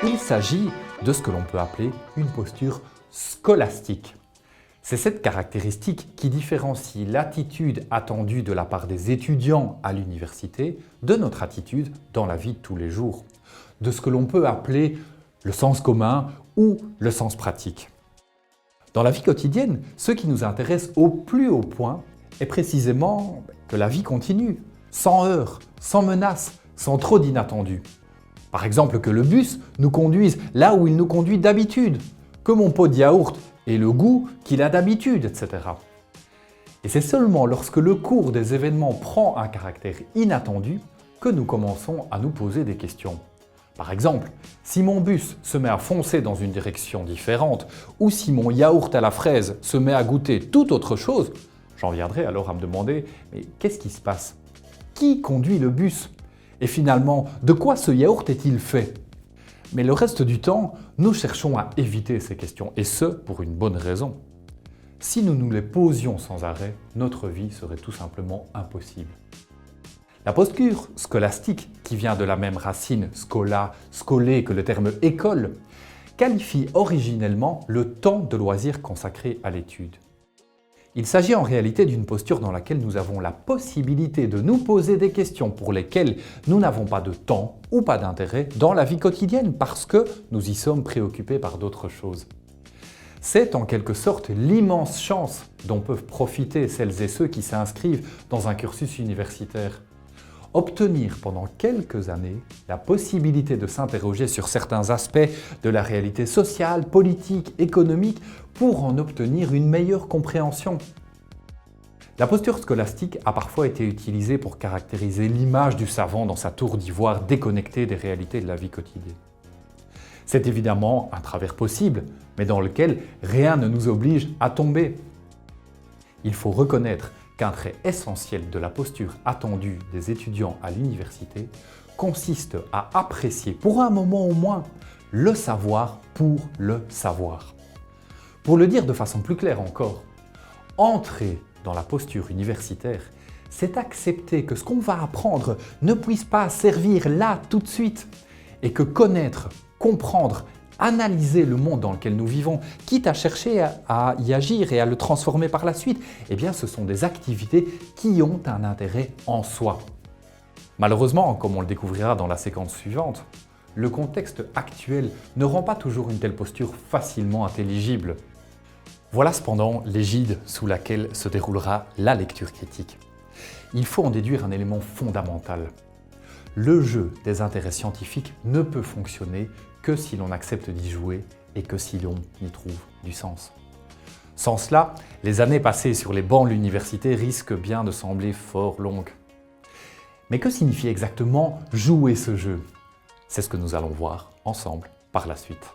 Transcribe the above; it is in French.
Il s'agit de ce que l'on peut appeler une posture scolastique. C'est cette caractéristique qui différencie l'attitude attendue de la part des étudiants à l'université de notre attitude dans la vie de tous les jours, de ce que l'on peut appeler le sens commun ou le sens pratique. Dans la vie quotidienne, ce qui nous intéresse au plus haut point est précisément que la vie continue, sans heurts, sans menaces, sans trop d'inattendus. Par exemple, que le bus nous conduise là où il nous conduit d'habitude, que mon pot de yaourt ait le goût qu'il a d'habitude, etc. Et c'est seulement lorsque le cours des événements prend un caractère inattendu que nous commençons à nous poser des questions. Par exemple, si mon bus se met à foncer dans une direction différente ou si mon yaourt à la fraise se met à goûter tout autre chose, j'en viendrai alors à me demander « mais qu'est-ce qui se passe? Qui conduit le bus? Et finalement, de quoi ce yaourt est-il fait ?» Mais le reste du temps, nous cherchons à éviter ces questions, et ce, pour une bonne raison. Si nous nous les posions sans arrêt, notre vie serait tout simplement impossible. La posture scolastique, qui vient de la même racine scola, scolé que le terme école, qualifie originellement le temps de loisir consacré à l'étude. Il s'agit en réalité d'une posture dans laquelle nous avons la possibilité de nous poser des questions pour lesquelles nous n'avons pas de temps ou pas d'intérêt dans la vie quotidienne parce que nous y sommes préoccupés par d'autres choses. C'est en quelque sorte l'immense chance dont peuvent profiter celles et ceux qui s'inscrivent dans un cursus universitaire. Obtenir pendant quelques années la possibilité de s'interroger sur certains aspects de la réalité sociale, politique, économique pour en obtenir une meilleure compréhension. La posture scolastique a parfois été utilisée pour caractériser l'image du savant dans sa tour d'ivoire déconnectée des réalités de la vie quotidienne. C'est évidemment un travers possible, mais dans lequel rien ne nous oblige à tomber. Il faut reconnaître qu'un trait essentiel de la posture attendue des étudiants à l'université consiste à apprécier, pour un moment au moins, le savoir pour le savoir. Pour le dire de façon plus claire encore, entrer dans la posture universitaire, c'est accepter que ce qu'on va apprendre ne puisse pas servir là tout de suite et que connaître, comprendre, analyser le monde dans lequel nous vivons, quitte à chercher à y agir et à le transformer par la suite, eh bien ce sont des activités qui ont un intérêt en soi. Malheureusement, comme on le découvrira dans la séquence suivante, le contexte actuel ne rend pas toujours une telle posture facilement intelligible. Voilà cependant l'égide sous laquelle se déroulera la lecture critique. Il faut en déduire un élément fondamental. Le jeu des intérêts scientifiques ne peut fonctionner que si l'on accepte d'y jouer et que si l'on y trouve du sens. Sans cela, les années passées sur les bancs de l'université risquent bien de sembler fort longues. Mais que signifie exactement jouer ce jeu? C'est ce que nous allons voir ensemble par la suite.